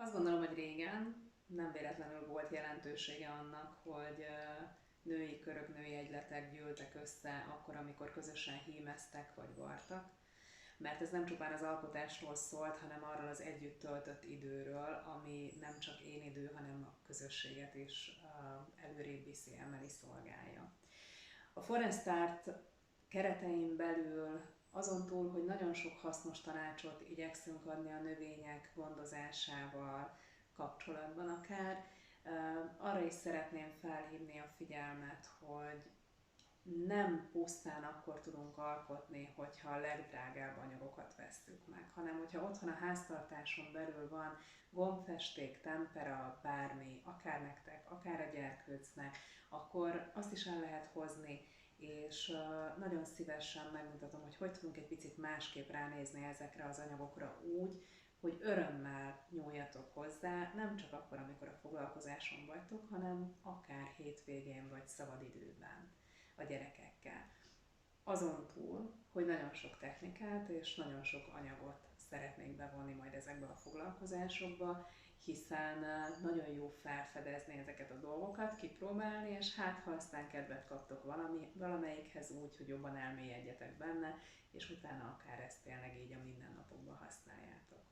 Azt gondolom, hogy régen nem véletlenül volt jelentősége annak, hogy női körök, női egyletek gyűltek össze akkor, amikor közösen hímeztek vagy vartak, mert ez nem csupán az alkotásról szólt, hanem arról az együtt töltött időről, ami nem csak én idő, hanem a közösséget is előrébb viszi, emeli, szolgálja. A Forest Art keretein belül azon túl, hogy nagyon sok hasznos tanácsot igyekszünk adni a növények gondozásával kapcsolatban akár, arra is szeretném felhívni a figyelmet, hogy nem pusztán akkor tudunk alkotni, hogyha a legdrágább anyagokat vesszük meg, hanem hogyha otthon a háztartáson belül van gombfesték, tempera, bármi, akár nektek, akár a gyerkőcnek, akkor azt is el lehet hozni, és nagyon szívesen megmutatom, hogy hogy tudunk egy picit másképp ránézni ezekre az anyagokra úgy, hogy örömmel nyúljatok hozzá, nem csak akkor, amikor a foglalkozáson vagytok, hanem akár hétvégén vagy szabadidőben a gyerekekkel. Azon túl, hogy nagyon sok technikát és nagyon sok anyagot szeretnék bevonni majd ezekbe a foglalkozásokba, hiszen nagyon jó felfedezni ezeket a dolgokat, kipróbálni, és hát ha aztán kedvet kaptok valamelyikhez úgy, hogy jobban elmélyedjetek benne, és utána akár ezt tényleg így a mindennapokban használjátok.